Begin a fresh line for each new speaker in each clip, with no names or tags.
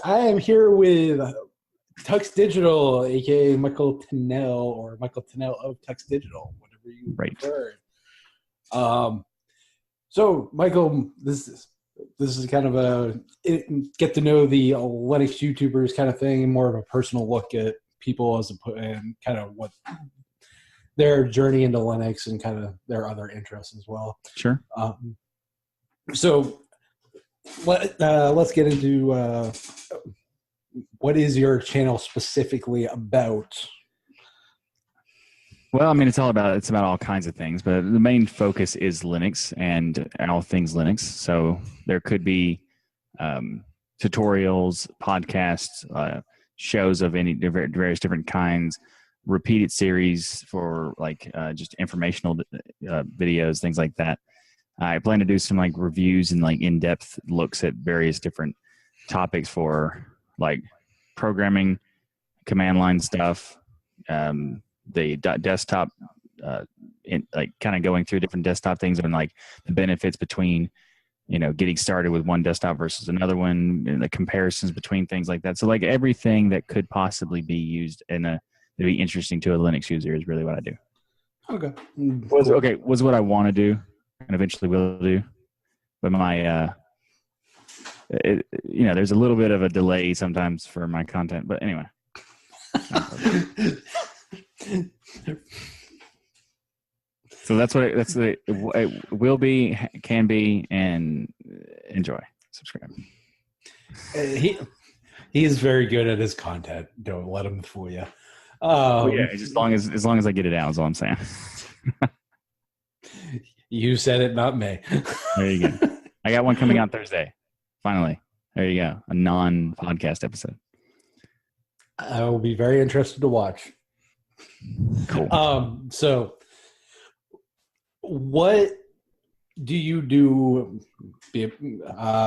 I am here with TuxDigital, aka Michael Tunnell, or Michael Tunnell of TuxDigital, whatever you prefer. So, Michael, this is kind of a get to know the Linux YouTubers kind of thing, more of a personal look at people and kind of what their journey into Linux and kind of their other interests as well.
Sure.
So let's get into what is your channel specifically about?
Well, I mean, it's about all kinds of things, but the main focus is Linux and all things Linux. So there could be tutorials, podcasts, shows of various different kinds, repeated series for just informational videos, things like that. I plan to do some reviews and in-depth looks at various different topics for programming, command line stuff, the desktop, kind of going through different desktop things and the benefits between, getting started with one desktop versus another one, and the comparisons between things like that. So everything that could possibly be used to be interesting to a Linux user is really what I do.
Okay.
Was what I want to do and eventually will do. But my, there's a little bit of a delay sometimes for my content, but anyway. So it will be, can be, and enjoy. Subscribe.
He is very good at his content. Don't let him fool you.
As long as I get it out is all I'm saying.
You said it, not me.
There you go. I got one coming out Thursday. Finally. There you go. A non-podcast episode.
I will be very interested to watch.
Cool.
So what do you do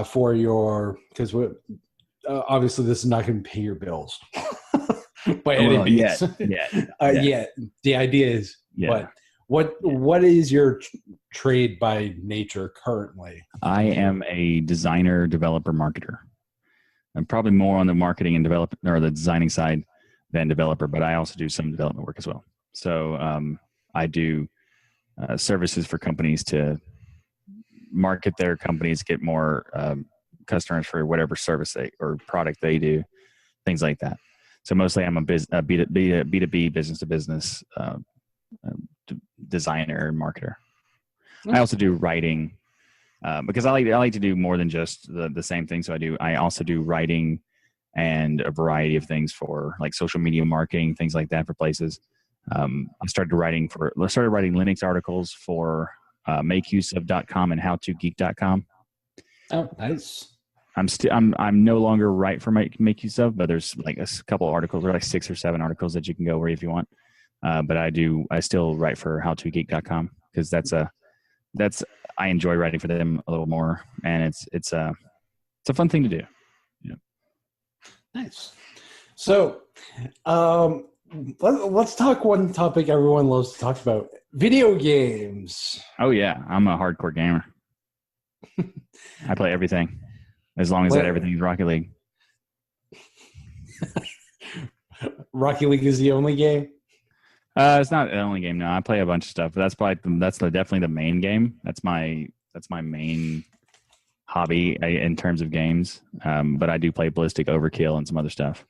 for your, because obviously this is not going to pay your bills by any means.
Yeah.
The idea is, what is your trade by nature currently?
I am a designer, developer, marketer. I'm probably more on the marketing and development or the designing side than developer, but I also do some development work as well. So I do services for companies to market their companies, get more customers for whatever service or product they do, things like that. So mostly I'm a B2B, business to business designer and marketer. I also do writing because I like to do more than just the same thing. So I also do writing and a variety of things for social media marketing, things like that for places. I started writing Linux articles for makeuseof.com and howtogeek.com.
Oh, nice.
I'm no longer write for makeuseof, but there's a couple articles, or 6 or 7 articles that you can go where if you want. But I still write for howtogeek.com because I enjoy writing for them a little more, and it's a fun thing to do. Yeah.
Nice. So, let's talk one topic everyone loves to talk about: video games.
Oh yeah, I'm a hardcore gamer. I play everything, as long as that everything is Rocket League.
Rocket League is the only game.
It's not the only game. No, I play a bunch of stuff, but that's definitely the main game. That's my main hobby in terms of games. But I do play Ballistic Overkill and some other stuff.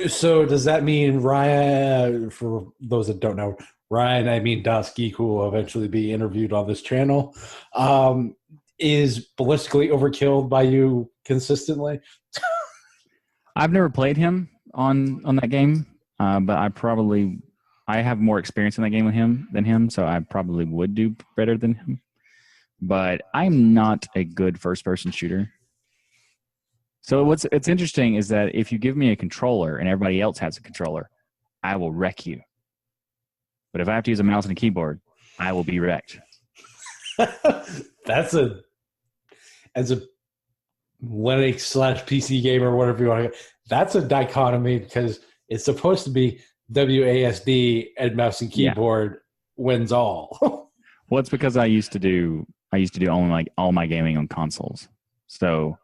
So does that mean Ryan? For those that don't know, Ryan, I mean Das Geek, who will eventually be interviewed on this channel, is Ballistically Overkilled by you consistently?
I've never played him on that game. But I have more experience in that game than him, so I probably would do better than him. But I'm not a good first-person shooter. So what's interesting is that if you give me a controller and everybody else has a controller, I will wreck you. But if I have to use a mouse and a keyboard, I will be wrecked.
As a Linux/PC gamer, whatever you want to, that's a dichotomy because it's supposed to be WASD and mouse and keyboard wins all.
Well, it's because I used to do only all my gaming on consoles. So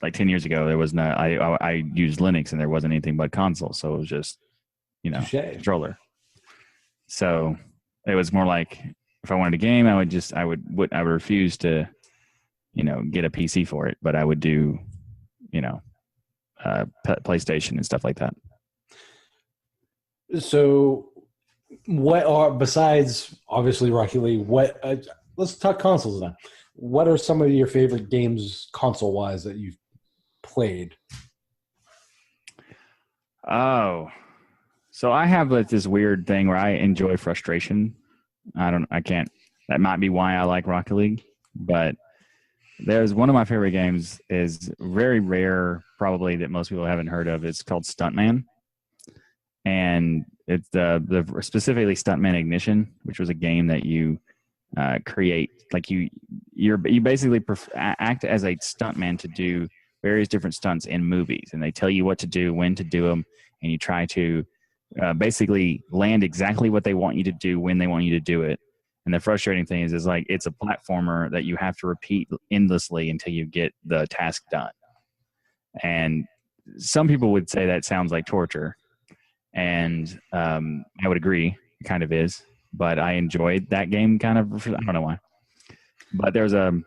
like 10 years ago, there was no, I used Linux and there wasn't anything but console. So it was just,
Touche.
controller. So it was more like if I wanted a game, I would refuse to, get a PC for it, but I would do, PlayStation and stuff like that.
So what are, besides obviously Rocket League, let's talk consoles then. What are some of your favorite games console wise that you've played?
Oh, so I have this weird thing where I enjoy frustration. That might be why I like Rocket League, but there's one of my favorite games is very rare, probably that most people haven't heard of. It's called Stuntman. And it's the specifically Stuntman Ignition, which was a game that you create, like you basically act as a stuntman to do various different stunts in movies, and they tell you what to do, when to do them, and you try to basically land exactly what they want you to do when they want you to do it. And the frustrating thing is like it's a platformer that you have to repeat endlessly until you get the task done. And some people would say that sounds like torture. And I would agree, it kind of is. But I enjoyed that game kind of. I don't know why. But there's a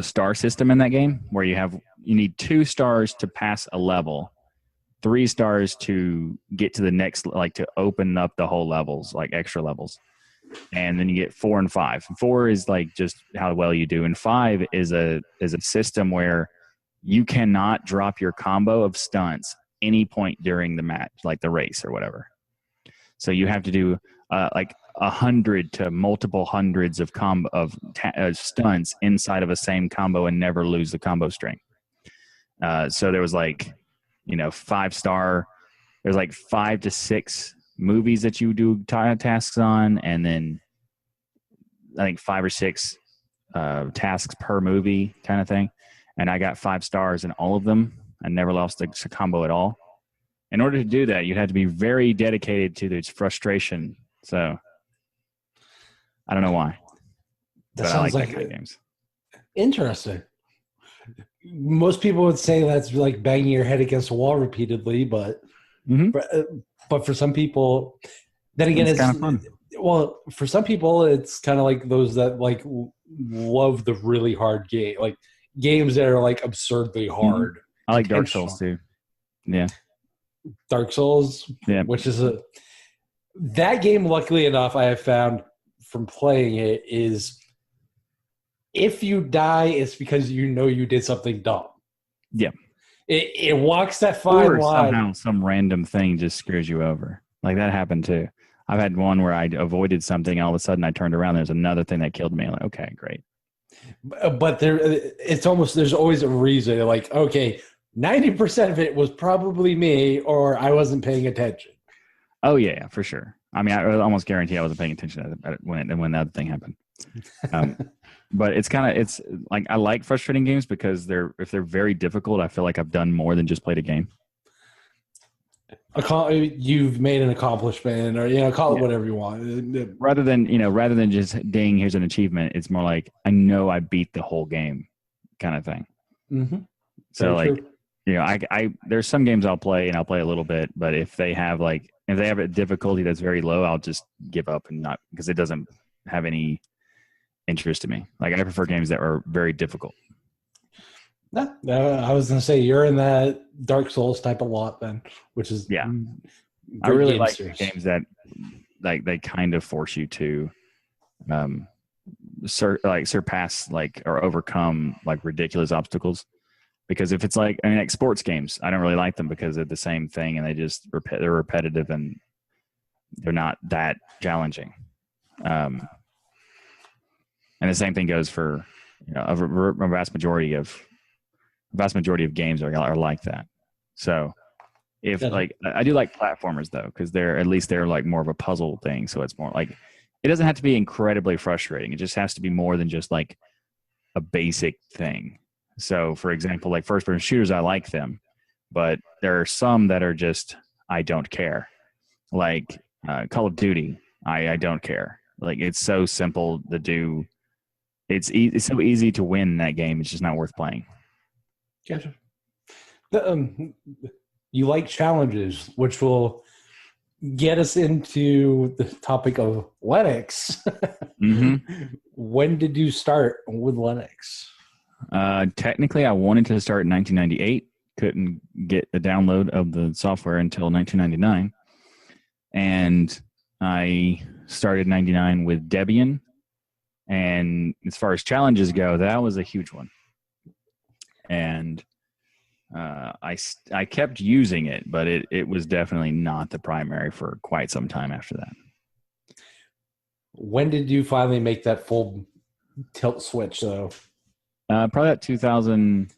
star system in that game where you need 2 stars to pass a level, 3 stars to get to the next, like to open up the whole levels, like extra levels. And then you get 4 and 5. 4 is like just how well you do, and 5 is a system where you cannot drop your combo of stunts any point during the match, like the race or whatever. So you have to do like 100 to multiple hundreds of stunts inside of a same combo and never lose the combo string. So there was like, 5-star. There's like 5 to 6 movies that you do tasks on, and then I think 5 or 6 tasks per movie kind of thing. And I got 5 stars in all of them. I never lost a combo at all. In order to do that, you'd have to be very dedicated to this frustration. So I don't know why.
That sounds like
kind of games.
Interesting. Most people would say that's like banging your head against a wall repeatedly, but but for some people, then again, it's kind of fun. Well, for some people, it's kind of like those that like love the really hard game, like games that are like absurdly hard.
I like Dark Souls too. Yeah.
Dark Souls, which is that game, luckily enough, I have found from playing it is if you die, it's because you did something dumb.
Yeah.
It walks that fine line.
Somehow some random thing just screws you over. Like that happened too. I've had one where I avoided something, and all of a sudden I turned around, there's another thing that killed me. I'm like, okay, great.
But there's always a reason. Like, okay, 90% of it was probably me, or I wasn't paying attention.
Oh yeah, for sure. I mean, I almost guarantee I wasn't paying attention when that thing happened. But it's like I like frustrating games because if they're very difficult, I feel like I've done more than just played a game.
You've made an accomplishment, or call it whatever you want.
Rather than just ding, here's an achievement. It's more like I know I beat the whole game, kind of thing.
Mm-hmm.
So like, I there's some games I'll play and I'll play a little bit, but if they have a difficulty that's very low, I'll just give up and not, because it doesn't have any interest to me. Like I prefer games that are very difficult.
No, I was going to say you're in that Dark Souls type of lot then, which is
I really like games that like they kind of force you to surpass or overcome like ridiculous obstacles. Because if it's like sports games, I don't really like them because they're the same thing and they're repetitive and they're not that challenging. And the same thing goes for a vast majority of games are like that. So if I do like platformers though, because they're like more of a puzzle thing. So it's more like it doesn't have to be incredibly frustrating. It just has to be more than just like a basic thing. So for example, like first person shooters, I like them, but there are some that are just I don't care. Like Call of Duty, I don't care. Like it's so simple to do. It's so easy to win that game. It's just not worth playing.
Gotcha. You like challenges, which will get us into the topic of Linux.
Mm-hmm.
When did you start with Linux?
Technically, I wanted to start in 1998. Couldn't get a download of the software until 1999. And I started in 99 with Debian. And as far as challenges go, that was a huge one. And I kept using it, but it was definitely not the primary for quite some time after that.
When did you finally make that full tilt switch, though?
Probably at 2000.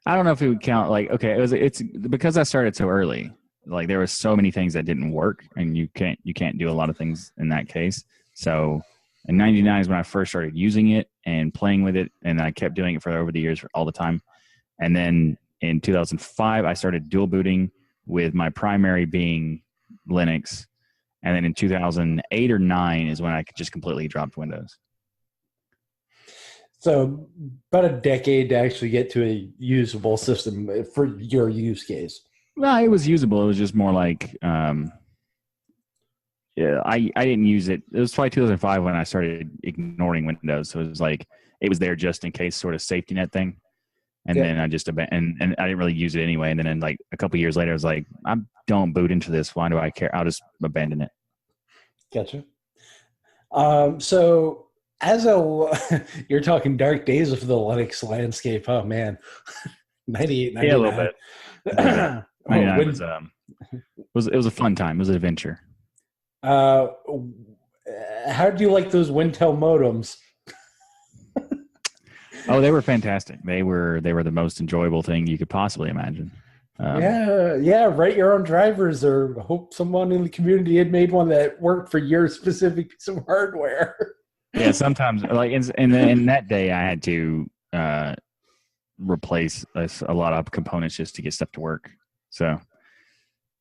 I don't know if it would count. Like, okay, it's because I started so early. Like, there were so many things that didn't work, and you can't do a lot of things in that case. So, in '99 is when I first started using it and playing with it, and I kept doing it for over the years, all the time. And then in 2005, I started dual booting with my primary being Linux. And then in 2008 or 9 is when I just completely dropped Windows.
So about a decade to actually get to a usable system for your use case.
Well, it was usable. It was just more like, I didn't use it. It was probably 2005 when I started ignoring Windows. So it was like, it was there just in case, sort of safety net thing. And then I just abandoned, and I didn't really use it anyway. And then like a couple of years later, I was like, I don't boot into this. Why do I care? I'll just abandon it.
Gotcha. So you're talking dark days of the Linux landscape. Oh man, 98, 99.
Yeah, a little bit. 99 was a fun time. It was an adventure.
How do you like those Wintel modems?
Oh, they were fantastic. They were the most enjoyable thing you could possibly imagine.
Yeah. Write your own drivers, or hope someone in the community had made one that worked for your specific piece of hardware.
Yeah, sometimes like in that day, I had to replace a lot of components just to get stuff to work. So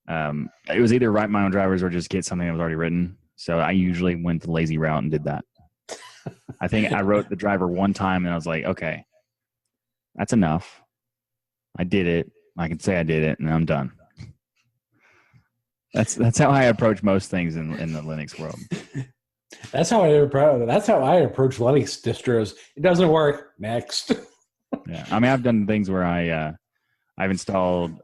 it was either write my own drivers or just get something that was already written. So I usually went the lazy route and did that. I think I wrote the driver one time and I was like, okay, that's enough. I did it. I can say I did it, and I'm done. That's how I approach most things in the Linux world.
That's how I approach Linux distros. It doesn't work. Next.
Yeah, I mean, I've done things where I've installed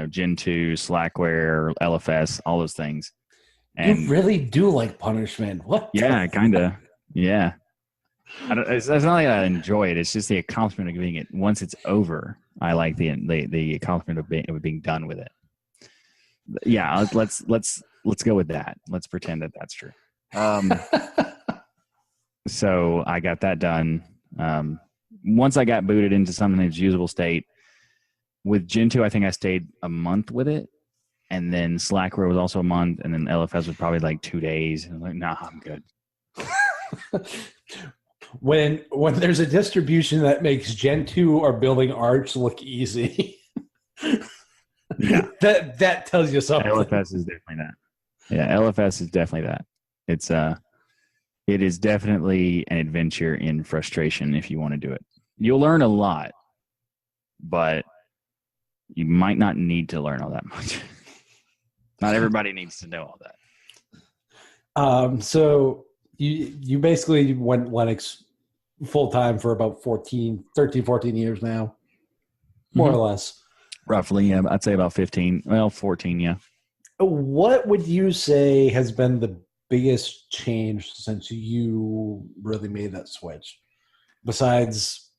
Gentoo, Slackware, LFS, all those things. And
you really do like punishment. What?
Yeah, kind of. Yeah. It's not like I enjoy it. It's just the accomplishment of getting it. Once it's over, I like the accomplishment of being done with it. Yeah, let's go with that. Let's pretend that that's true. So I got that done. Once I got booted into something in its usable state, with Gentoo, I think I stayed a month with it, and then Slackware was also a month, and then LFS was probably like 2 days. And I'm like, nah, I'm good.
When there's a distribution that makes Gentoo or building Arch look easy,
yeah,
that tells you something.
LFS is definitely that. Yeah, LFS is definitely that. It is definitely an adventure in frustration if you want to do it. You'll learn a lot, but you might not need to learn all that much. Not everybody needs to know all that.
So you basically went Linux full-time for about 13, 14 years now, more or less.
Roughly, yeah. I'd say about 15. Well, 14, yeah.
What would you say has been the biggest change since you really made that switch? Besides,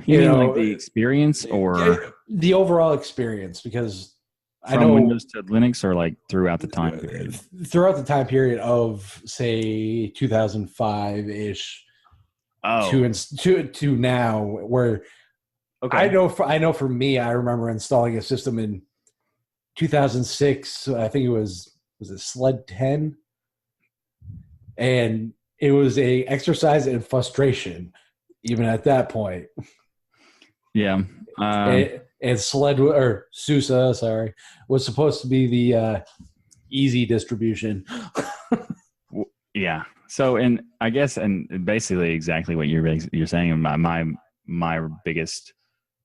you know, like the experience or
the overall experience, because
I know Windows to Linux, or like throughout the time period.
Throughout the time period of say 2005-ish to now, where I know for me, I remember installing a system in 2006. I think it was it Sled 10, and it was a exercise in frustration, even at that point.
Yeah.
And Sled or SUSE, was supposed to be the easy distribution.
Yeah. So, and I guess, and basically exactly what you're saying. My biggest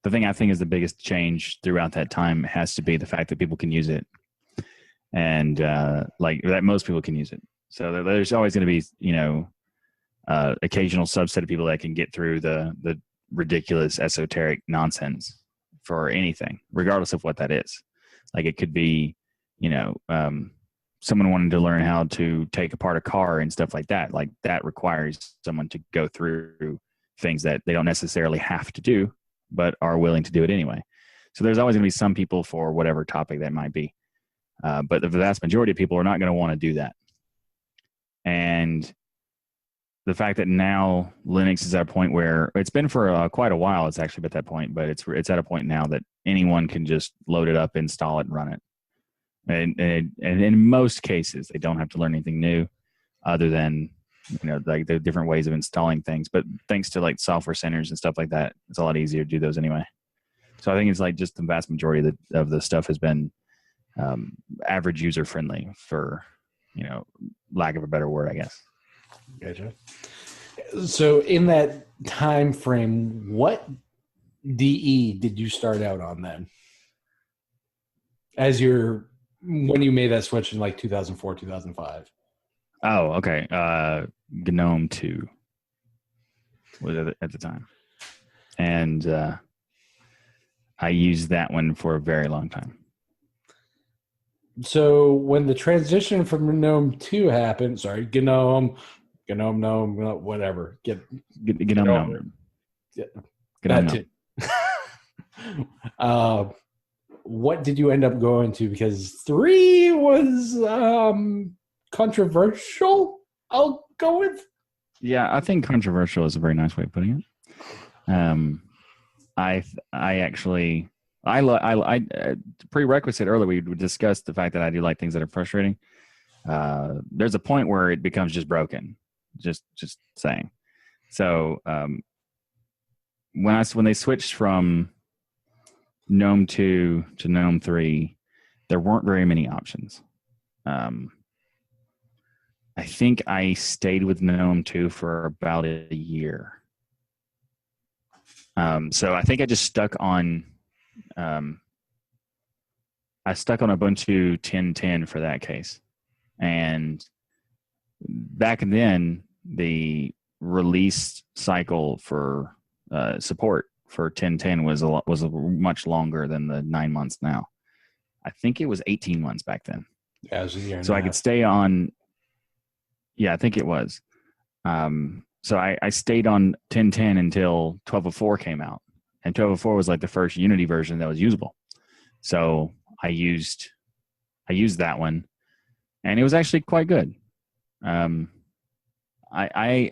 the thing I think is the biggest change throughout that time has to be the fact that people can use it, and like that most people can use it. So there's always going to be, occasional subset of people that can get through the ridiculous esoteric nonsense for anything, regardless of what that is. Like it could be, someone wanting to learn how to take apart a car and stuff like that. Like that requires someone to go through things that they don't necessarily have to do, but are willing to do it anyway. So there's always going to be some people for whatever topic that might be. But the vast majority of people are not going to want to do that. And the fact that now Linux is at a point where it's been for quite a while, it's actually at that point, but it's at a point now that anyone can just load it up, install it, and run it. And in most cases, they don't have to learn anything new other than, like the different ways of installing things. But thanks to like software centers and stuff like that, it's a lot easier to do those anyway. So I think it's like just the vast majority of the stuff has been average user friendly, for, lack of a better word, I guess.
Gotcha. So in that time frame, what DE did you start out on then? When you made that switch in like 2004, 2005?
Oh, okay. GNOME 2 was at the time. And I used that one for a very long time.
So when the transition from GNOME 2 happened, GNOME, whatever.
GNOME.
That too. What did you end up going to? Because 3 was controversial, I'll go with.
Yeah, I think controversial is a very nice way of putting it. I prerequisite earlier, we discussed the fact that I do like things that are frustrating. There's a point where it becomes just broken. Just saying. So when they switched from GNOME 2 to GNOME 3, there weren't very many options. I think I stayed with GNOME 2 for about a year. So I think I just stuck on Ubuntu 10.10 for that case. And back then, the release cycle for support for 10.10 was much longer than the 9 months now. I think it was 18 months back then.
Yeah, it was a year.
So I could stay on. Yeah, I think it was. So I stayed on 10.10 until 12.04 came out, and 12.04 was like the first Unity version that was usable. So I used that one, and it was actually quite good. I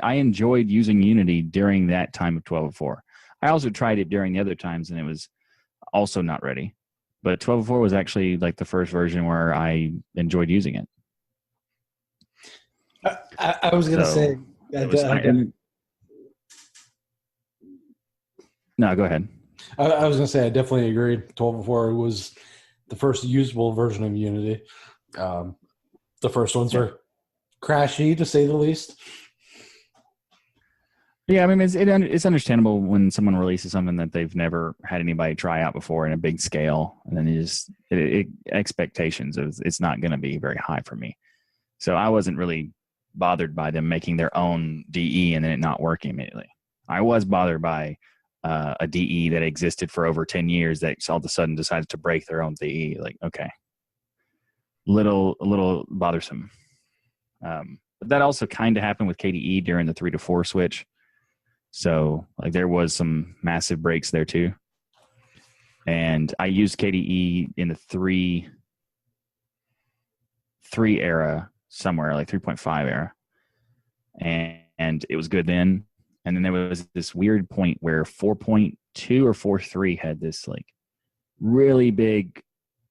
enjoyed using Unity during that time of 12.04. I also tried it during the other times, and it was also not ready. But 12.04 was actually like the first version where I enjoyed using it.
I was going to say.
No, go ahead.
I was going to say I definitely agree. 12.04 was the first usable version of Unity. The first ones are crashy, to say the least.
Yeah, I mean, it's understandable when someone releases something that they've never had anybody try out before in a big scale, and then expectations of it's not going to be very high for me. So I wasn't really bothered by them making their own DE and then it not working immediately. I was bothered by a DE that existed for over 10 years that all of a sudden decided to break their own DE. Like, okay, a little bothersome. But that also kind of happened with KDE during the 3 to 4 switch. So like there was some massive breaks there too. And I used KDE in the 3 era somewhere, like 3.5 era. And it was good then. And then there was this weird point where 4.2 or 4.3 had this like really big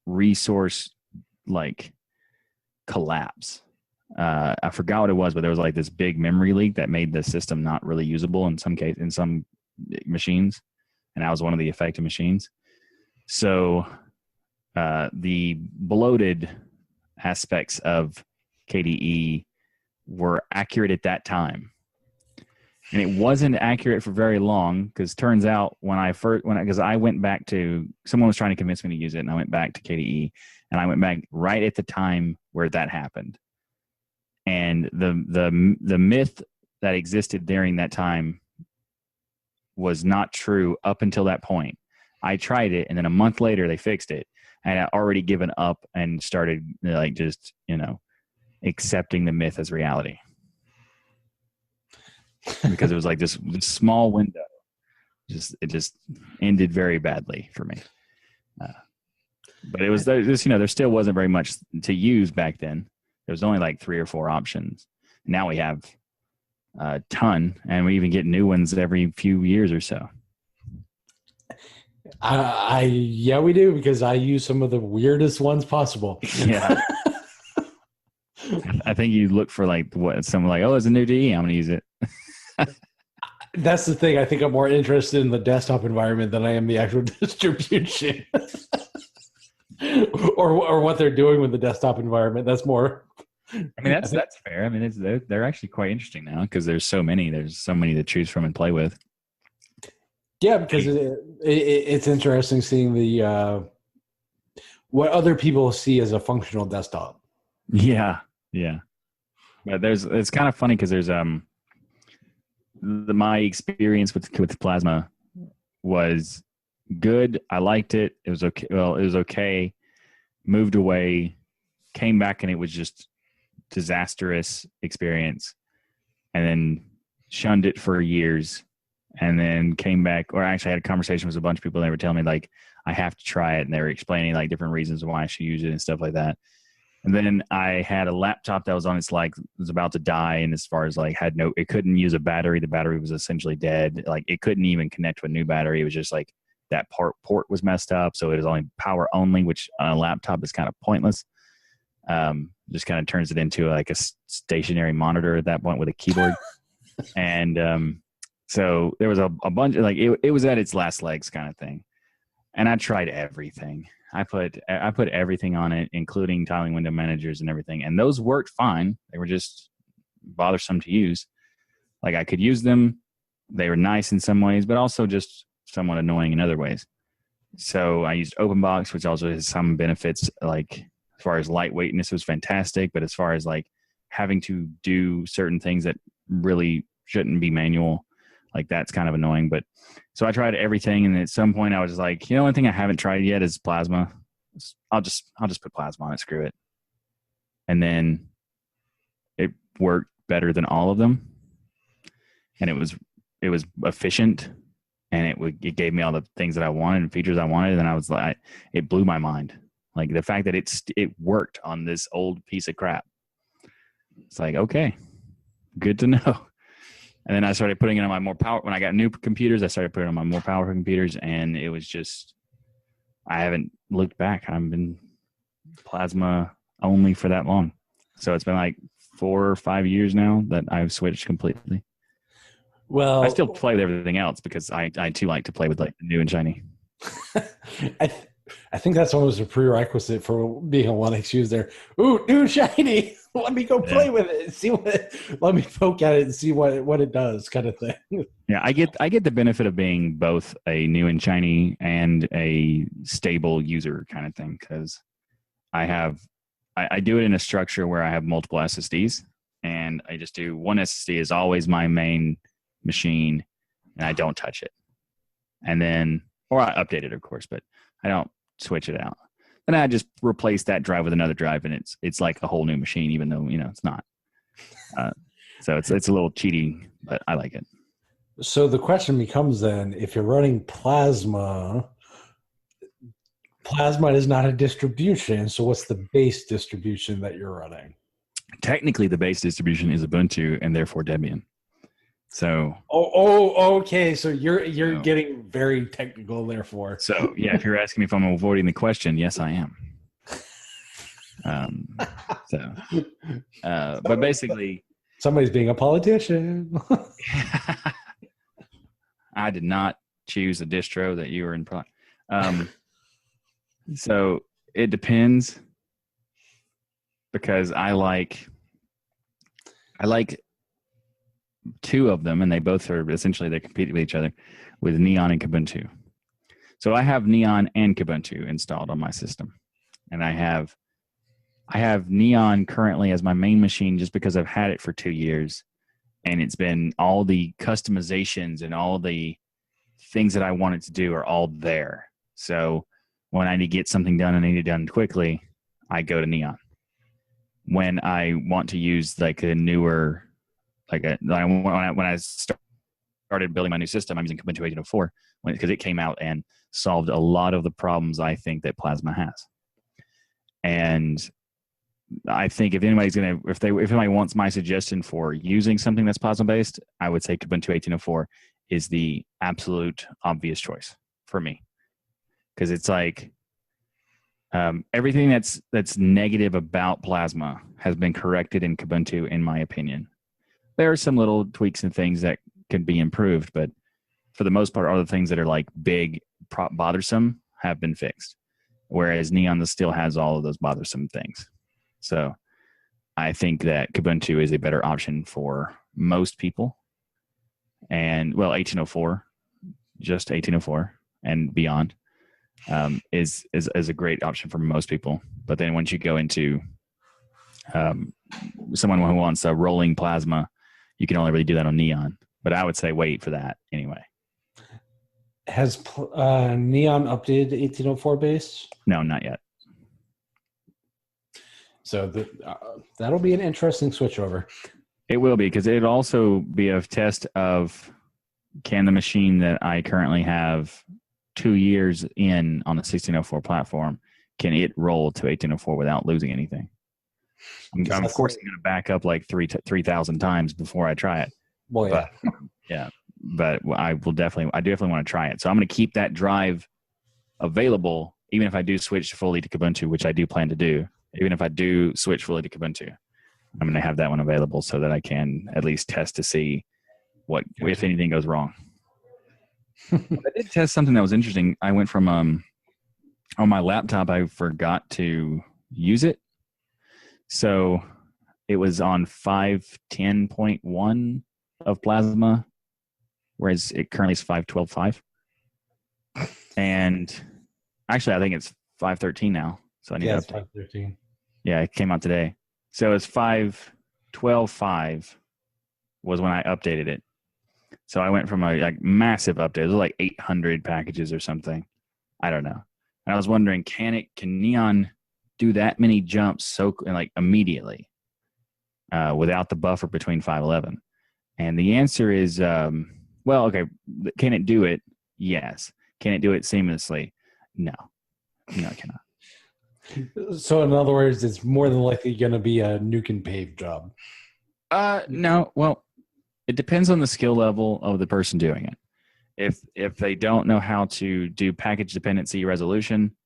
resource like collapse. I forgot what it was, but there was like this big memory leak that made the system not really usable in some machines, and I was one of the affected machines. So the bloated aspects of KDE were accurate at that time, And it wasn't accurate for very long because turns out because I went back to, someone was trying to convince me to use it, and I went back to KDE, and I went back right at the time where that happened. And the myth that existed during that time was not true up until that point. I tried it, and then a month later they fixed it, and I'd already given up and started like just accepting the myth as reality. Because it was like this small window, it just ended very badly for me. But it was there still wasn't very much to use back then. There was only like 3 or 4 options. Now we have a ton, and we even get new ones every few years or so.
Yeah, we do, because I use some of the weirdest ones possible.
Yeah. I think you look for like someone like, oh, it's a new DE, I'm gonna use it.
That's the thing. I think I'm more interested in the desktop environment than I am the actual distribution, or what they're doing with the desktop environment. That's more.
I mean, that's fair. I mean, they're actually quite interesting now because there's so many to choose from and play with.
Yeah, because it's interesting seeing the what other people see as a functional desktop.
Yeah. But it's kind of funny because there's my experience with Plasma was good. I liked it. It was okay. Well, it was okay. Moved away, came back, and it was just disastrous experience. And then shunned it for years, and then came back. Or actually, I had a conversation with a bunch of people. And they were telling me like I have to try it, and they were explaining like different reasons why I should use it and stuff like that. And then I had a laptop that was on its was about to die, and as far as like it couldn't use a battery. The battery was essentially dead. Like it couldn't even connect to a new battery. It was just like that port was messed up, so it was only power only, which on a laptop is kind of pointless. Just kind of turns it into like a stationary monitor at that point with a keyboard. And so there was a bunch of like it was at its last legs kind of thing, and I tried everything. I put everything on it, including tiling window managers and everything, and those worked fine. They were just bothersome to use. Like I could use them; they were nice in some ways, but also just somewhat annoying in other ways. So I used OpenBox, which also has some benefits. Like as far as lightweightness, was fantastic, but as far as like having to do certain things that really shouldn't be manual, like that's kind of annoying. But so I tried everything, and at some point I was just like, one thing I haven't tried yet is Plasma. I'll just put Plasma on it, screw it. And then it worked better than all of them, and it was efficient, and it gave me all the things that I wanted and features I wanted, and I was like, it blew my mind. Like the fact that it worked on this old piece of crap. It's like, okay, good to know. And then I started putting it on my more power. When I got new computers, I started putting it on my more powerful computers, and it was just, I haven't looked back. I've been Plasma only for that long. So it's been like 4 or 5 years now that I've switched completely.
Well,
I still play with everything else because I too like to play with like the new and shiny.
I think that's almost a prerequisite for being a Linux user. Ooh, new shiny. Let me go play with it and see let me poke at it and see what it does, kind of thing.
Yeah, I get the benefit of being both a new and shiny and a stable user kind of thing, because I do it in a structure where I have multiple SSDs, and I just do one SSD is always my main machine, and I don't touch it. And then, or I update it, of course, but I don't switch it out. Then I just replace that drive with another drive, and it's like a whole new machine, even though it's not. So it's a little cheating, but I like it.
So the question becomes then, if you're running Plasma is not a distribution. So what's the base distribution that you're running?
Technically, the base distribution is Ubuntu and therefore Debian. So
okay. So you're getting very technical, therefore.
So yeah, if you're asking me if I'm avoiding the question, yes, I am. But basically,
somebody's being a politician.
I did not choose a distro that you were in. So it depends, because I like two of them, and they both are essentially they compete with each other with Neon and Kubuntu. So I have Neon and Kubuntu installed on my system, and I have Neon currently as my main machine just because I've had it for 2 years, and it's been all the customizations and all the things that I wanted to do are all there. So when I need to get something done and I need it done quickly, I go to Neon. When I want to use like a newer, when I started building my new system, I'm using Kubuntu 18.04 because it came out and solved a lot of the problems I think that Plasma has. And I think if anybody's if anybody wants my suggestion for using something that's Plasma based, I would say Kubuntu 18.04 is the absolute obvious choice for me, because it's like everything that's negative about Plasma has been corrected in Kubuntu, in my opinion. There are some little tweaks and things that could be improved, but for the most part, all the things that are like big, bothersome have been fixed. Whereas Neon still has all of those bothersome things. So I think that Kubuntu is a better option for most people. And well, 18.04, just 18.04 and beyond is a great option for most people. But then once you go into someone who wants a rolling Plasma, you can only really do that on Neon. But I would say wait for that anyway.
Has Neon updated 18.04 base?
No, not yet.
So that'll be an interesting switchover.
It will be, because it'll also be a test of, can the machine that I currently have 2 years in on the 16.04 platform, can it roll to 18.04 without losing anything? Of course, I'm going to back up like 3,000 times before I try it.
Well, yeah.
But, yeah. But I definitely want to try it. So I'm going to keep that drive available, even if I do switch fully to Kubuntu, which I do plan to do. Even if I do switch fully to Kubuntu, I'm going to have that one available so that I can at least test to see if anything goes wrong. I did test something that was interesting. I went from on my laptop, I forgot to use it. So it was on 5.10.1 of Plasma, whereas it currently is 5.12.5. And actually, I think it's 5.13 now. So I need to update.
5.13.
Yeah, it came out today. So it's 5.12.5 was when I updated it. So I went from a massive update. It was like 800 packages or something. I don't know. And I was wondering, can Neon do that many jumps immediately without the buffer between 5.11? And the answer is, well, okay. Can it do it? Yes. Can it do it seamlessly? No. No, it cannot.
So in other words, it's more than likely going to be a nuke and pave job.
No. Well, it depends on the skill level of the person doing it. If they don't know how to do package dependency resolution,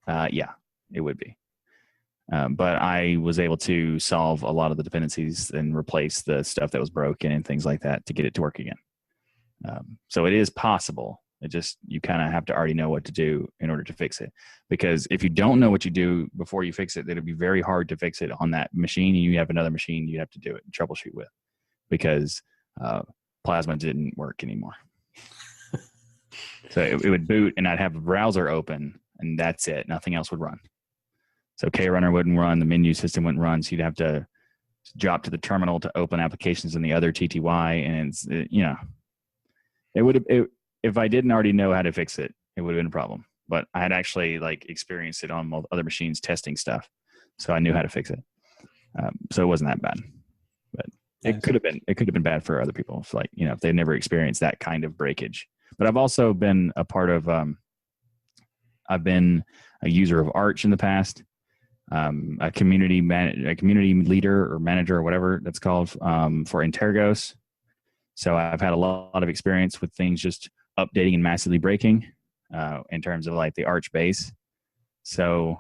yeah, it would be. But I was able to solve a lot of the dependencies and replace the stuff that was broken and things like that to get it to work again. So it is possible. You kind of have to already know what to do in order to fix it. Because if you don't know what you do before you fix it, it'll be very hard to fix it on that machine. And you have another machine you have to do it and troubleshoot with, because Plasma didn't work anymore. So it would boot and I'd have a browser open and that's it. Nothing else would run. So KRunner wouldn't run. The menu system wouldn't run. So you'd have to drop to the terminal to open applications in the other TTY. And if I didn't already know how to fix it, it would have been a problem. But I had actually experienced it on other machines testing stuff, so I knew how to fix it. So it wasn't that bad, but it could have been bad for other people. If they've never experienced that kind of breakage. But I've also been a part of. I've been a user of Arch in the past, a community leader or manager or whatever that's called for Intergos. So I've had a lot of experience with things just updating and massively breaking in terms of the Arch base. So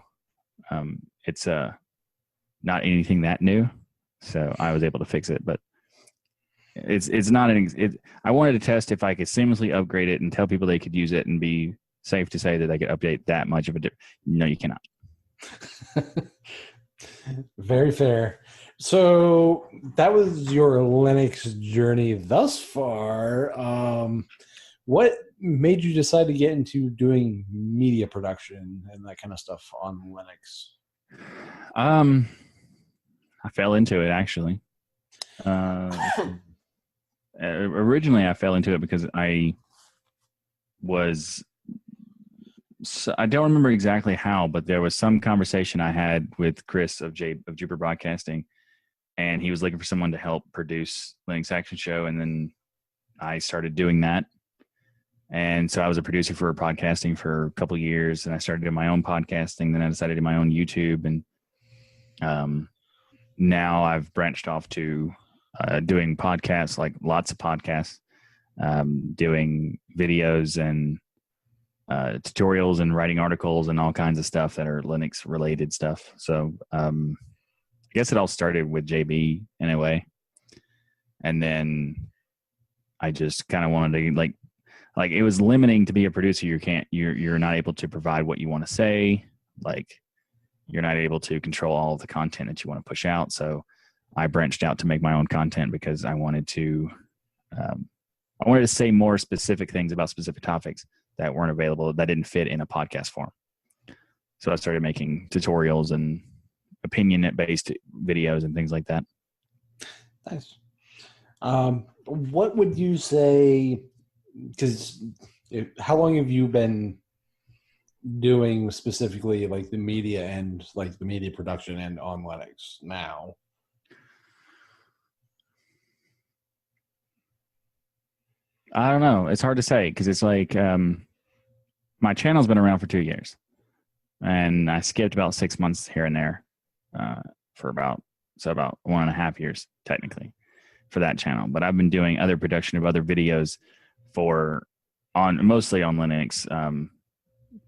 it's not anything that new. So I was able to fix it, but it's not I wanted to test if I could seamlessly upgrade it and tell people they could use it and be safe to say that they could update that much of a No, you cannot.
Very fair. So that was your Linux journey thus far. What made you decide to get into doing media production and that kind of stuff on Linux?
I fell into it actually. Originally, I fell into it because I don't remember exactly how, but there was some conversation I had with Chris of Jupiter Broadcasting, and he was looking for someone to help produce Linux Action Show, and then I started doing that. And so I was a producer for podcasting for a couple of years, and I started doing my own podcasting. Then I decided to do my own YouTube, and now I've branched off to doing podcasts, like lots of podcasts, doing videos and tutorials and writing articles and all kinds of stuff that are Linux related stuff. So I guess it all started with JB in a way, and then I just kind of wanted to like it was limiting to be a producer. You're not able to provide what you want to say. Like you're not able to control all of the content that you want to push out. So I branched out to make my own content because I wanted to say more specific things about specific topics that weren't available, that didn't fit in a podcast form. So I started making tutorials and opinion-based videos and things like that.
Nice. What would you say, because how long have you been doing specifically like the media and like the media production and on Linux now?
I don't know. It's hard to say because it's like my channel's been around for 2 years, and I skipped about 6 months here and there for about 1.5 years technically for that channel. But I've been doing other production of other videos mostly on Linux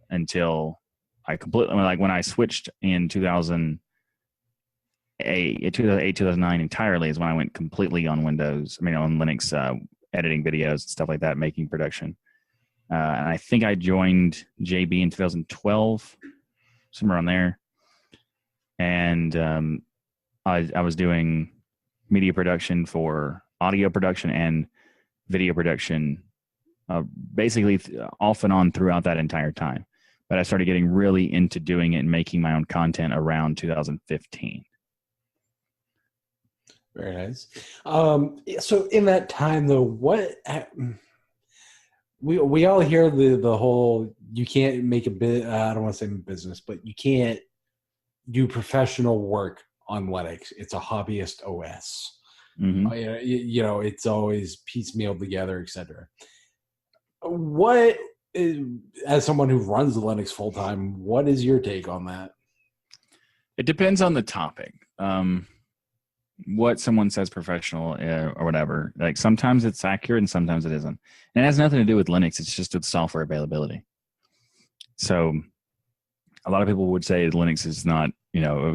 until I completely, like when I switched in 2009 entirely is when I went completely on Windows. I mean on Linux. Editing videos and stuff like that, making production. And I think I joined JB in 2012, somewhere on there. And I was doing media production for audio production and video production, basically off and on throughout that entire time. But I started getting really into doing it and making my own content around 2015.
Very nice. So in that time, though, what we all hear the whole you can't make a bit. I don't want to say business, but you can't do professional work on Linux. It's a hobbyist OS.
Mm-hmm.
You know, it's always piecemeal together, etc. What is, as someone who runs Linux full time, what is your take on that?
It depends on the topic. What someone says professional or whatever. Like sometimes it's accurate and sometimes it isn't. And it has nothing to do with Linux. It's just with software availability. So a lot of people would say Linux is not,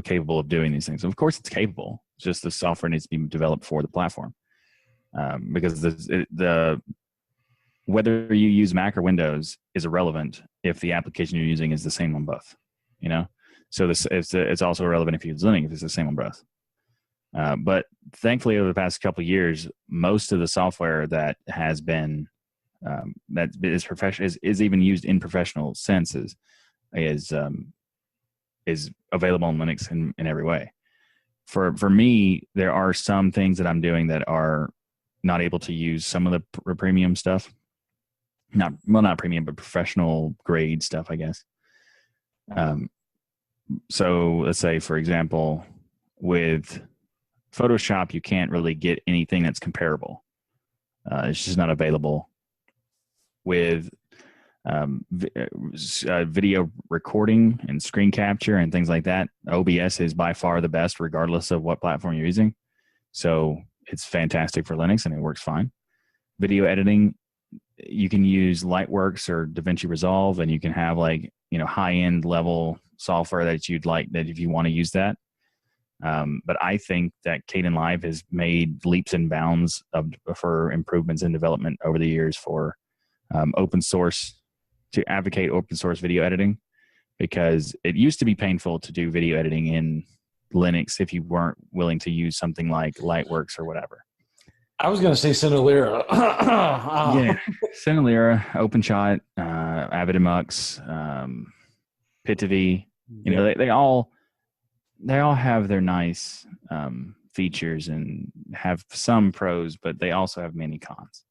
capable of doing these things. Of course it's capable. It's just the software needs to be developed for the platform. Because the whether you use Mac or Windows is irrelevant if the application you're using is the same on both, So it's also irrelevant if you use Linux if it's the same on both. But thankfully, over the past couple of years, most of the software that has been that is professional is even used in professional senses is available on Linux in every way. For me, there are some things that I'm doing that are not able to use some of the premium stuff. Not premium, but professional grade stuff, I guess. So let's say, for example, with Photoshop, you can't really get anything that's comparable. It's just not available. With video recording and screen capture and things like that, OBS is by far the best, regardless of what platform you're using. So it's fantastic for Linux and it works fine. Video editing, you can use Lightworks or DaVinci Resolve, and you can have high-end level software that you'd like that if you want to use that. But I think that Kdenlive has made leaps and bounds for improvements in development over the years for open source, to advocate open source video editing, because it used to be painful to do video editing in Linux if you weren't willing to use something like Lightworks or whatever.
I was going to say Cinelira.
Yeah, Cinelira, OpenShot, Avidemux, Pitavi. You know, they all have their nice features and have some pros, but they also have many cons.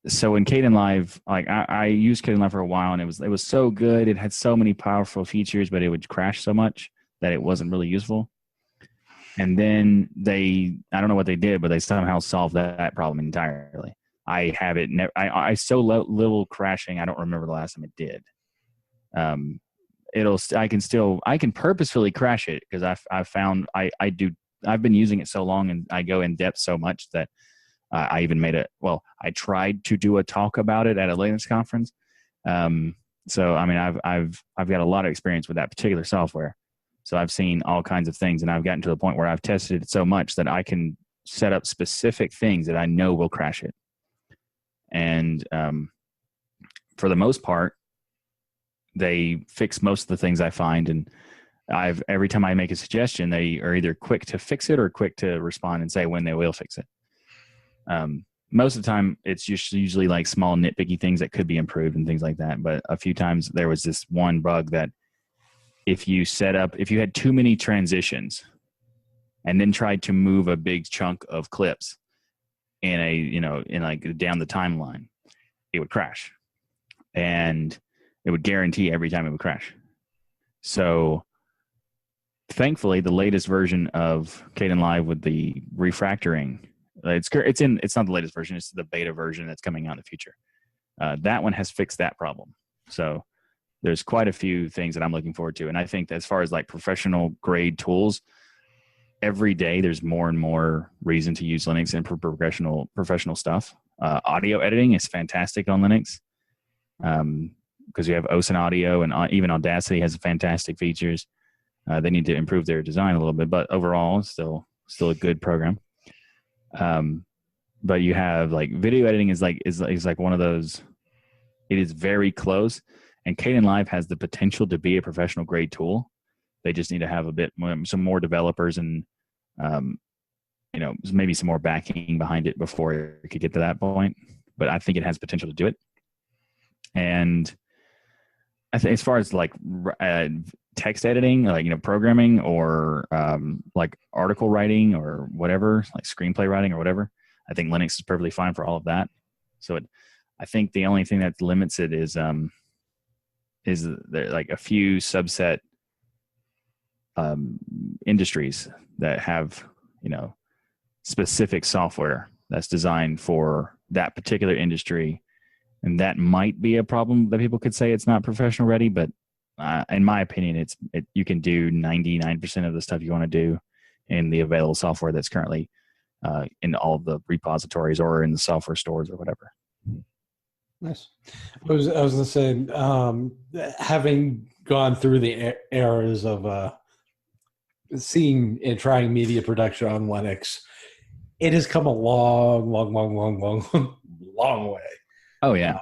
So in Kdenlive, like I used Kdenlive for a while, and it was so good. It had so many powerful features, but it would crash so much that it wasn't really useful. And then I don't know what they did, but they somehow solved that problem entirely. I have it. I so little crashing. I don't remember the last time it did. I can purposefully crash it because I've found I've been using it so long and I go in depth so much that I even I tried to do a talk about it at a Linux conference. So I mean, I've got a lot of experience with that particular software. So I've seen all kinds of things, and I've gotten to the point where I've tested it so much that I can set up specific things that I know will crash it. And for the most part, they fix most of the things I find. And every time I make a suggestion, they are either quick to fix it or quick to respond and say when they will fix it. Most of the time, it's usually like small nitpicky things that could be improved and things like that. But a few times there was this one bug that if you had too many transitions and then tried to move a big chunk of clips in like down the timeline, it would crash. And it would guarantee every time it would crash. So thankfully, the latest version of Kdenlive with the refactoring, it's not the latest version, it's the beta version that's coming out in the future. That one has fixed that problem. So there's quite a few things that I'm looking forward to. And I think that as far as like professional grade tools, every day there's more and more reason to use Linux and for professional stuff. Audio editing is fantastic on Linux because you have OSIN audio, and even Audacity has fantastic features. They need to improve their design a little bit, but overall, it's still a good program. But you have like video editing is like one of those. It is very close. And Kdenlive has the potential to be a professional grade tool. They just need to have some more developers and, maybe some more backing behind it before it could get to that point. But I think it has potential to do it. And I think as far as like text editing, like, programming or like article writing or whatever, like screenplay writing or whatever, I think Linux is perfectly fine for all of that. So I think the only thing that limits it is there like a few subset industries that have specific software that's designed for that particular industry, and that might be a problem that people could say it's not professional ready. But in my opinion, you can do 99% of the stuff you want to do in the available software that's currently in all of the repositories or in the software stores or whatever.
Nice. I was going to say, having gone through the eras of seeing and trying media production on Linux, it has come a long way.
Oh, yeah.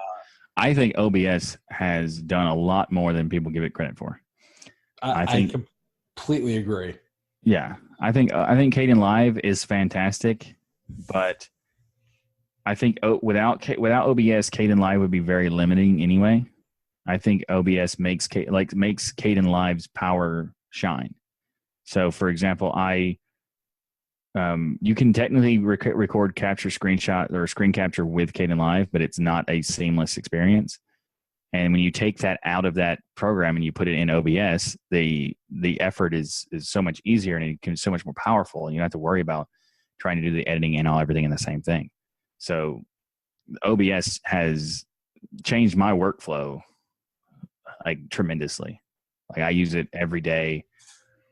I think OBS has done a lot more than people give it credit for.
I completely agree.
Yeah. I think Kdenlive is fantastic, but I think without OBS, Kdenlive would be very limiting anyway. I think OBS makes Kdenlive's power shine. So, for example, you can technically record capture screenshot or screen capture with Kdenlive, but it's not a seamless experience. And when you take that out of that program and you put it in OBS, the effort is so much easier and it's so much more powerful. And you don't have to worry about trying to do the editing and everything in the same thing. So OBS has changed my workflow like tremendously. Like I use it every day,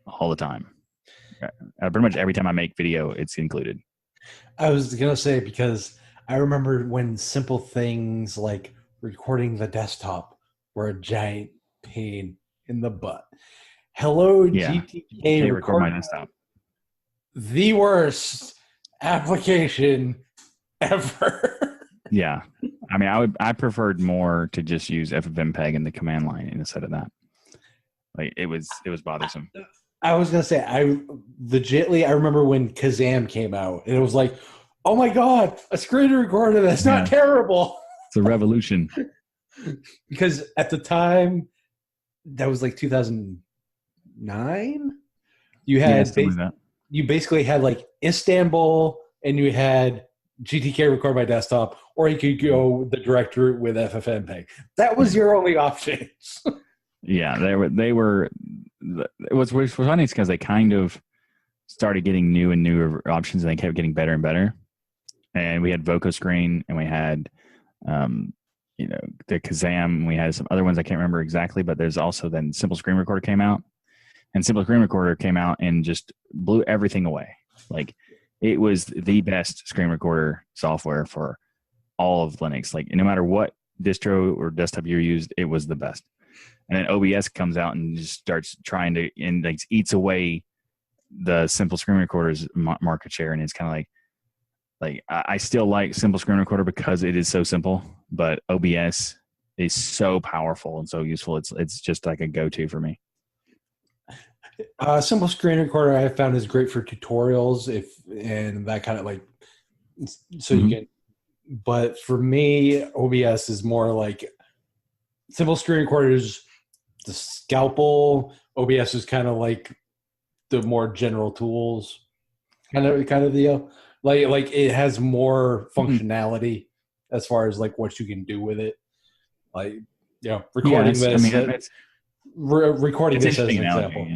all the time. Pretty much every time I make video, it's included.
I was going to say, because I remember when simple things like recording the desktop were a giant pain in the butt. Hello,
yeah.
GTK
record my desktop.
The worst application ever.
Yeah. I mean, I preferred more to just use FFmpeg in the command line instead of that. Like it was bothersome.
I was gonna say, I remember when Kazam came out, and it was like, oh my god, a screen recorder that's not terrible.
It's a revolution.
Because at the time, that was like 2009. You had you basically had like Istanbul, and you had GTK record by desktop, or you could go the direct route with FFmpeg. That was your only options.
Yeah, they were. It was funny because they kind of started getting new and newer options, and they kept getting better and better. And we had Voco Screen, and we had, the Kazam. We had some other ones I can't remember exactly, but there's also then Simple Screen Recorder came out, and Simple Screen Recorder came out and just blew everything away. Like it was the best screen recorder software for all of Linux. Like no matter what distro or desktop you used, it was the best. And then OBS comes out and just starts trying to, and like eats away the Simple Screen Recorder's market share. And it's kind of like I still like Simple Screen Recorder because it is so simple, but OBS is so powerful and so useful. It's just like a go-to for me.
Simple Screen Recorder I found is great for tutorials and that kind of like, so you can, but for me, OBS is more like Simple Screen Recorder is the scalpel. OBS is kind of like the more general tools kind of deal. Like it has more functionality as far as like what you can do with it. Like, recording this. I mean, recording this as an example.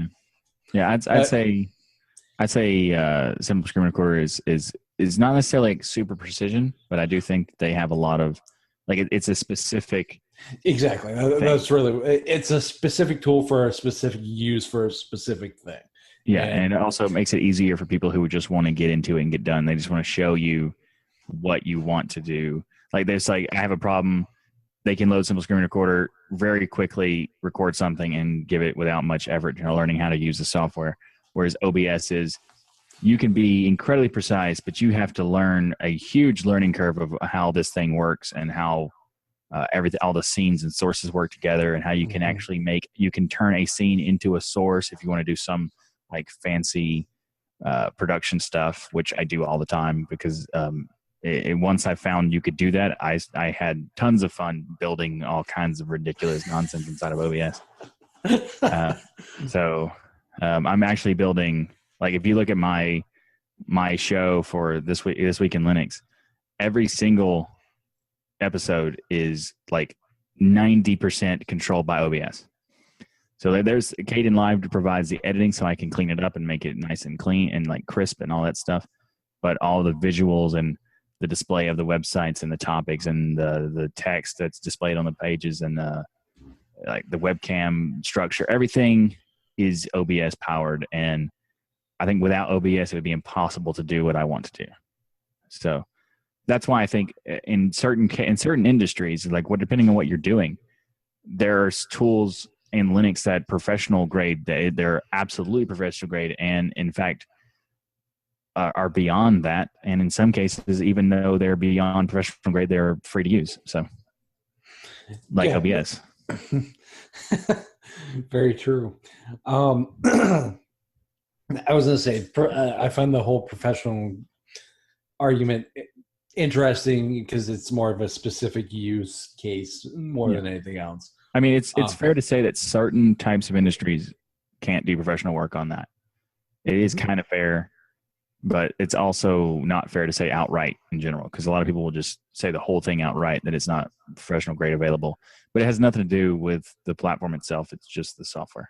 I'd say Simple Screen Recorder is not necessarily like super precision, but I do think they have a lot of like it's a specific.
Exactly. That's it's a specific tool for a specific use for a specific thing.
Yeah, and it also makes it easier for people who just want to get into it and get done. They just want to show you what you want to do. Like there's I have a problem. They can load Simple Screen Recorder very quickly, record something, and give it without much effort, learning how to use the software. Whereas OBS is, you can be incredibly precise, but you have to learn a huge learning curve of how this thing works and how everything, all the scenes and sources work together, and how you can actually you can turn a scene into a source if you want to do some like fancy production stuff, which I do all the time because once I found you could do that, I had tons of fun building all kinds of ridiculous nonsense inside of OBS. So I'm actually building, like if you look at my show for this week in Linux, every single episode is like 90% controlled by OBS. So there's Caden Live provides the editing, so I can clean it up and make it nice and clean and like crisp and all that stuff. But all the visuals and the display of the websites and the topics and the text that's displayed on the pages and like the webcam structure, everything is OBS powered. And I think without OBS, it would be impossible to do what I want to do. So that's why I think in certain industries, like depending on what you're doing, there's tools in Linux that professional grade, they're absolutely professional grade, and in fact are beyond that. And in some cases, even though they're beyond professional grade, they're free to use. So, like OBS.
Very true. I was going to say, I find the whole professional argument interesting because it's more of a specific use case more than anything else.
I mean, it's fair to say that certain types of industries can't do professional work on that. It is kind of fair, but it's also not fair to say outright in general, because a lot of people will just say the whole thing outright that it's not professional grade available. But it has nothing to do with the platform itself. It's just the software.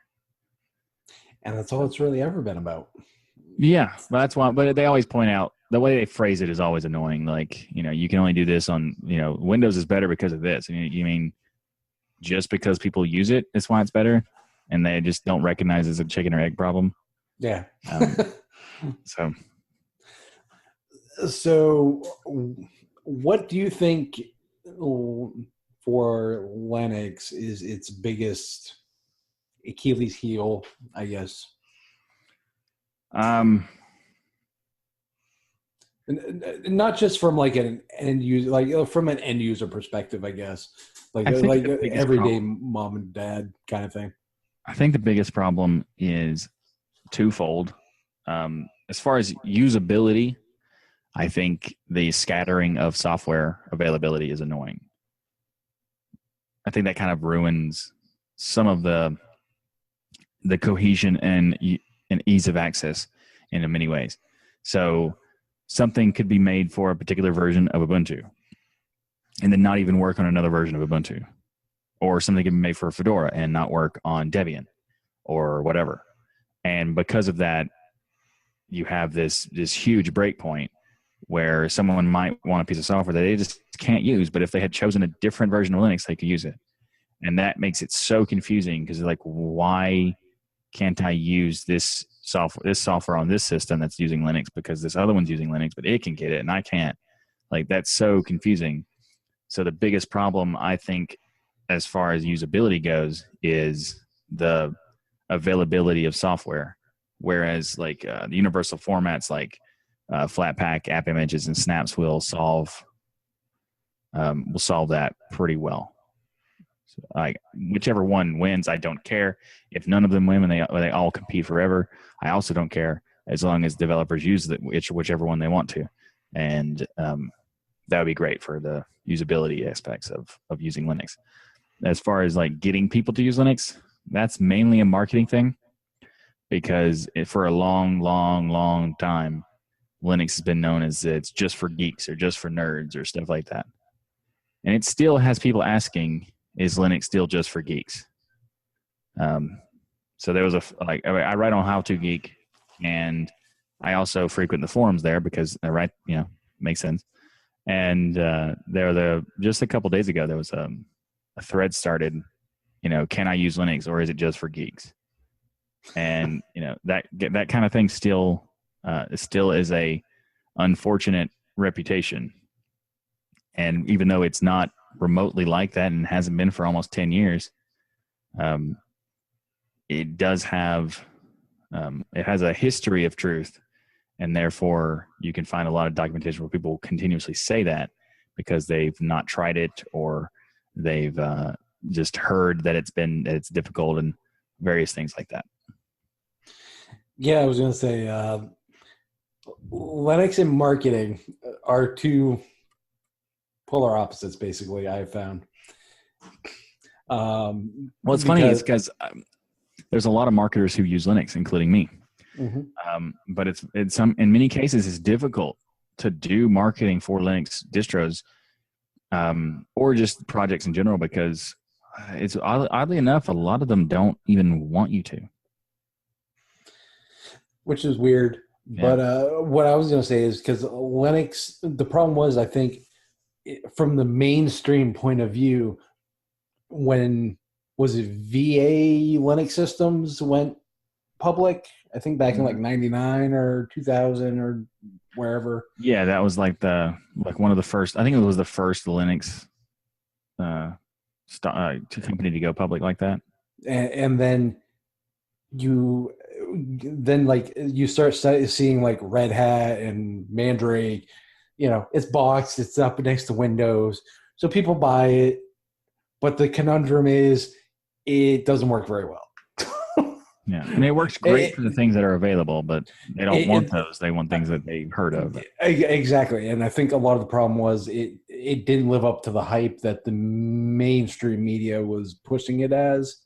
And that's all it's really ever been about.
Yeah, that's why. But they always point out the way they phrase it is always annoying. Like, you can only do this on, Windows is better because of this. And you mean just because people use it is why it's better, and they just don't recognize it's a chicken or egg problem.
Yeah.
So
what do you think for Linux is its biggest Achilles heel, I guess? Not just from like an end user, like from an end user perspective, I guess, like everyday mom and dad kind of thing.
I think the biggest problem is twofold. As far as usability, I think the scattering of software availability is annoying. I think that kind of ruins some of the cohesion and ease of access in many ways. So something could be made for a particular version of Ubuntu and then not even work on another version of Ubuntu. Or something can be made for Fedora and not work on Debian or whatever. And because of that, you have this huge breakpoint where someone might want a piece of software that they just can't use, but if they had chosen a different version of Linux, they could use it. And that makes it so confusing because they're like, why can't I use this software on this system that's using Linux because this other one's using Linux, but it can get it and I can't? Like, that's so confusing. So the biggest problem, I think, as far as usability goes, is the availability of software. Whereas like the universal formats like Flatpak, app images, and snaps will solve that pretty well. So whichever one wins, I don't care. If none of them win and they all compete forever, I also don't care, as long as developers use whichever one they want to. And that would be great for the usability aspects of using Linux. As far as like getting people to use Linux, that's mainly a marketing thing, because for a long time, Linux has been known as it's just for geeks or just for nerds or stuff like that. And it still has people asking, is Linux still just for geeks? So there was I write on How to Geek, and I also frequent the forums there because I write, makes sense. And just a couple days ago, there was a thread started, can I use Linux or is it just for geeks? And that kind of thing still is a unfortunate reputation. And even though it's not remotely like that and hasn't been for almost 10 years, it does have it has a history of truth, and therefore you can find a lot of documentation where people continuously say that because they've not tried it, or they've just heard that it's difficult and various things like that.
Yeah, I was going to say Linux and marketing are two polar opposites, basically, I've found.
Well, it's funny is because there's a lot of marketers who use Linux, including me. Mm-hmm. But it's in many cases it's difficult to do marketing for Linux distros, or just projects in general, because it's oddly enough, a lot of them don't even want you to.
Which is weird. Yeah. But what I was going to say is because Linux, the problem was, I think, from the mainstream point of view, when was it VA Linux systems went public? I think back in like 99 or 2000 or wherever.
Yeah, that was like one of the first. I think it was the first Linux company to go public like that.
And then you start seeing like Red Hat and Mandrake. It's boxed, it's up next to Windows, so people buy it. But the conundrum is, it doesn't work very well.
Yeah, and it works great for the things that are available, but they don't want those. They want things that they've heard of.
Exactly, and I think a lot of the problem was it didn't live up to the hype that the mainstream media was pushing it as.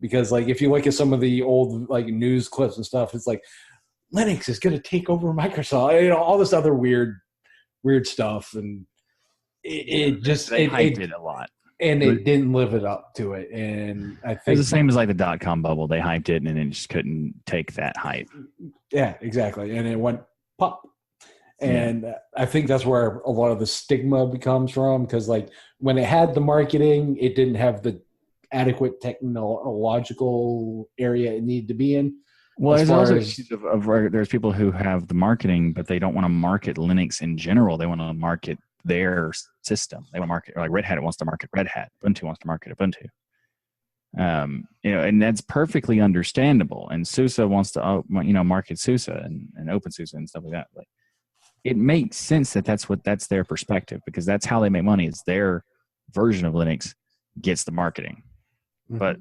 Because like if you look at some of the old like news clips and stuff, it's like Linux is going to take over Microsoft, all this other weird stuff, and they hyped it a lot. And it didn't live it up to it. And I think
it was the same as like the .com bubble. They hyped it and then it just couldn't take that hype.
Yeah, exactly. And it went pop. And I think that's where a lot of the stigma comes from, because like when it had the marketing, it didn't have the adequate technological area it needed to be in.
Well, there's people who have the marketing, but they don't want to market Linux in general. They want to market their system. They want to market, like Red Hat wants to market Red Hat. Ubuntu wants to market Ubuntu. And that's perfectly understandable. And SUSE wants to, market SUSE and OpenSUSE and stuff like that. Like, it makes sense that's their perspective, because that's how they make money. Is their version of Linux gets the marketing. Mm-hmm. But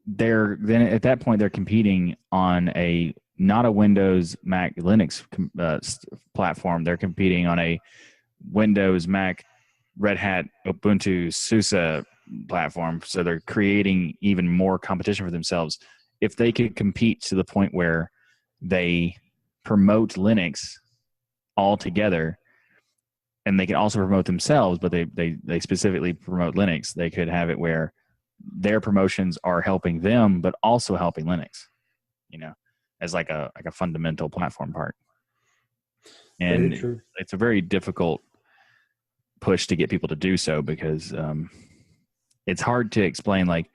they're then at that point they're competing on a not a Windows, Mac, Linux platform. They're competing on a Windows, Mac, Red Hat, Ubuntu, SUSE platform. So they're creating even more competition for themselves. If they could compete to the point where they promote Linux all together, and they can also promote themselves, but they specifically promote Linux, they could have it where their promotions are helping them, but also helping Linux, as like a fundamental platform part. And it's a very difficult push to get people to do so, because it's hard to explain, like,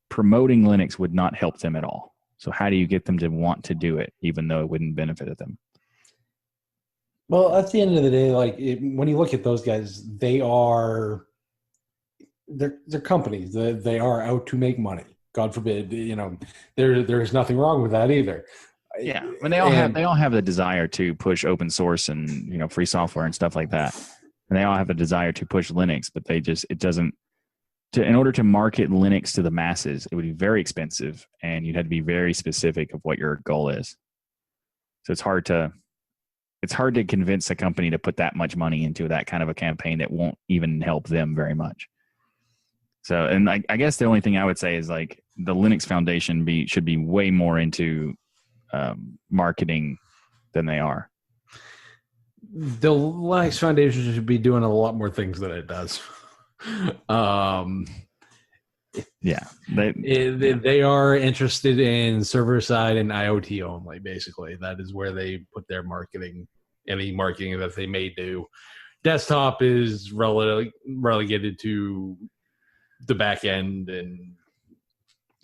promoting Linux would not help them at all. So how do you get them to want to do it, even though it wouldn't benefit them?
Well, at the end of the day, like when you look at those guys, they're companies. They are out to make money. God forbid, there's nothing wrong with that either.
Yeah, and they all have the desire to push open source and free software and stuff like that, and they all have a desire to push Linux, but in order to market Linux to the masses, it would be very expensive, and you'd have to be very specific of what your goal is. So it's hard to convince a company to put that much money into that kind of a campaign that won't even help them very much. So, and I guess the only thing I would say is, like, the Linux Foundation should be way more into marketing than they are.
The Linux Foundation should be doing a lot more things than it does. They are interested in server side and IoT only. Basically, that is where they put their marketing. Any marketing that they may do, desktop is relegated to the back end, and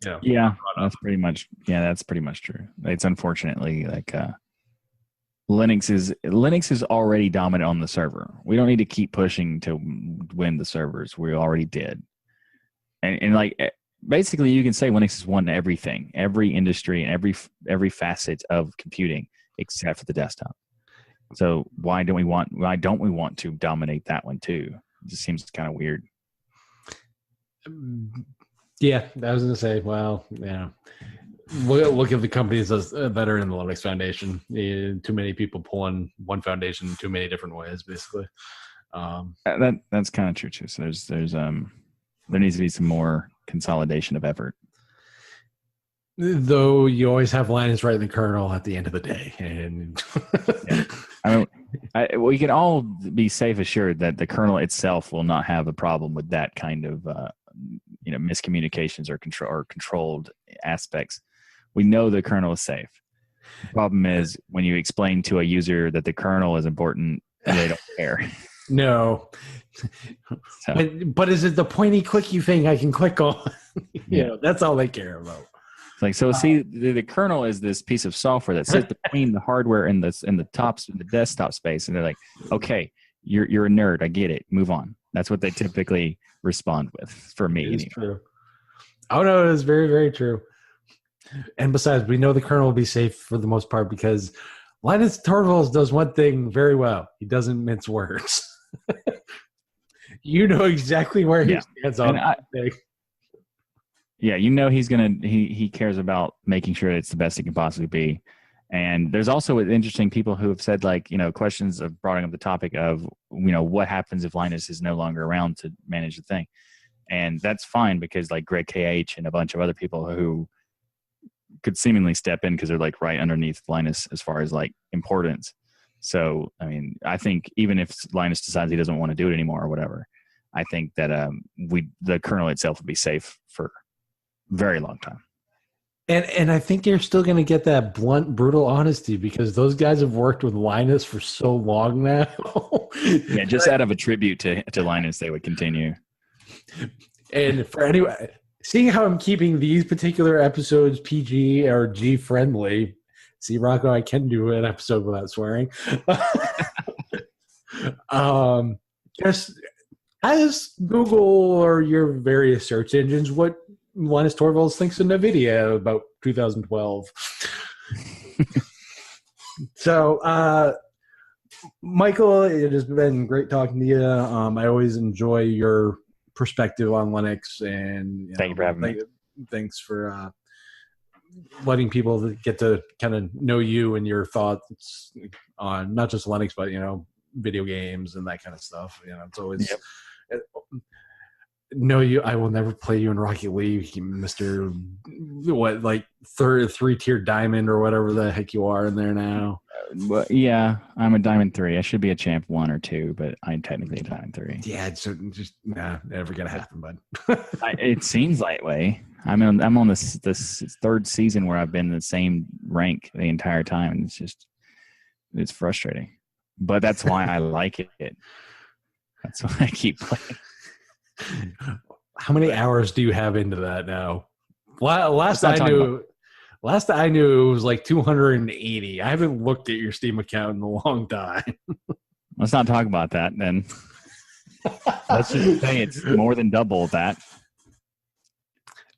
that's pretty much true. It's unfortunately like Linux is already dominant on the server. We don't need to keep pushing to win the servers. We already did. And like, basically you can say Linux has won everything, every industry, and every facet of computing except for the desktop. So why don't we want to dominate that one too? It just seems kind of weird.
Yeah, I was going to say, well, yeah. Look at the companies that are in the Linux Foundation. Too many people pulling one foundation in too many different ways, basically.
That's kind of true too. So there needs to be some more consolidation of effort.
Though you always have Linus writing the kernel at the end of the day, and
yeah. I mean, we can all be safe assured that the kernel itself will not have a problem with that kind of miscommunications or controlled aspects. We know the kernel is safe. The problem is when you explain to a user that the kernel is important, they don't care.
No. So. But is it the pointy clicky thing I can click on? That's all they care about.
Like, so see, the kernel is this piece of software that sits between the hardware and the desktop space, and they're like, okay, you're a nerd, I get it, move on. That's what they typically respond with, for me.
It is true. Oh no, it is very, very true. And besides, we know the kernel will be safe for the most part because Linus Torvalds does one thing very well. He doesn't mince words. You know exactly where he stands on that thing.
Yeah, he cares about making sure it's the best it can possibly be. And there's also interesting people who have said, like, questions of brought up the topic of, what happens if Linus is no longer around to manage the thing. And that's fine because, like, Greg KH and a bunch of other people who could seemingly step in because they're, like, right underneath Linus as far as, like, importance. So, I mean, I think even if Linus decides he doesn't want to do it anymore or whatever, I think that the kernel itself will be safe for a very long time.
And I think you're still going to get that blunt, brutal honesty because those guys have worked with Linus for so long now.
Yeah, just out of a tribute to Linus, they would continue.
And for anyone, seeing how I'm keeping these particular episodes PG or G friendly, see, Rocco, I can do an episode without swearing. Just as Google or your various search engines, what Linus Torvalds thinks in a video about 2012. So, Michael, it has been great talking to you. I always enjoy your perspective on Linux, and
thank you for having me.
thanks for letting people get to kind of know you and your thoughts on not just Linux, but video games and that kind of stuff. It's always no, I will never play you in Rocket League, Mister. What, like three-tier diamond or whatever the heck you are in there now.
Well, yeah, I'm a Diamond 3. I should be a Champ 1 or 2, but I'm technically a Diamond 3.
Yeah, it's just never gonna happen, bud.
It seems that way. I'm on this third season where I've been in the same rank the entire time, and it's frustrating. But that's why I like it. That's why I keep playing.
How many hours do you have into that now? Last I knew it was like 280. I haven't looked at your Steam account in a long time.
Let's not talk about that then. Let's just say it's more than double that.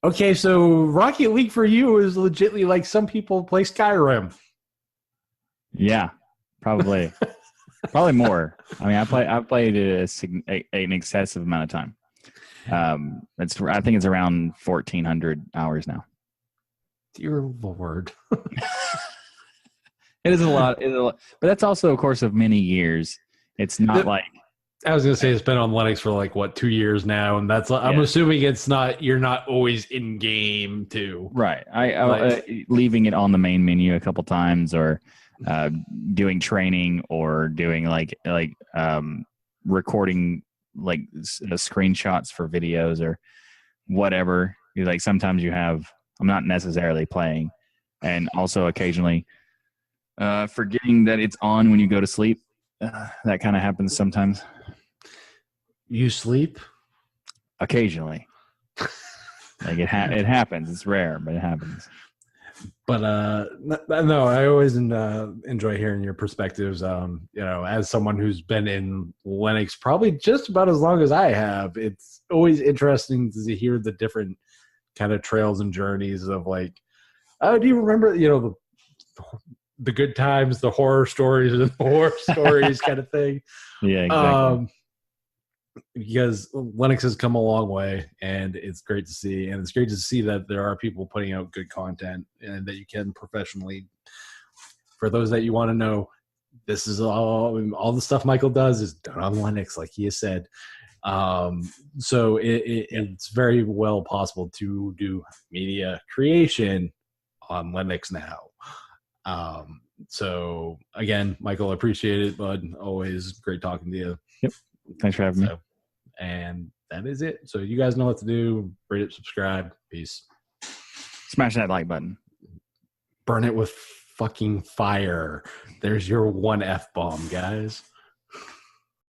Okay, so Rocket League for you is legitimately like some people play Skyrim.
Yeah, probably. Probably more. I mean, I've played an excessive amount of time. I think it's around 1,400 hours now.
Dear Lord.
It is a lot. But that's also a course of many years. It's not like...
I was going to say it's been on Linux for like, 2 years now, and I'm assuming you're not always in game too.
Right. I leaving it on the main menu a couple times, or doing training, or doing like recording like screenshots for videos or whatever. Like sometimes I'm not necessarily playing, and also occasionally forgetting that it's on when you go to sleep. That kind of happens sometimes.
You sleep?
Occasionally. Like it happens. It's rare, but it happens.
But no, I always enjoy hearing your perspectives. As someone who's been in Linux probably just about as long as I have, it's always interesting to hear the different kind of trails and journeys of like, oh, do you remember, the good times, the horror stories, and the horror stories kind of thing.
Yeah, exactly.
Because Linux has come a long way, and it's great to see. And it's great to see that there are people putting out good content, and that you can professionally. For those that you want to know, this is all the stuff Michael does is done on Linux, like he has said. So it's very well possible to do media creation on Linux now. So again, Michael, I appreciate it, bud. Always great talking to you.
Yep. Thanks for having me.
And that is it. So you guys know what to do. Rate it, subscribe. Peace.
Smash that like button.
Burn it with fucking fire. There's your one F-bomb, guys.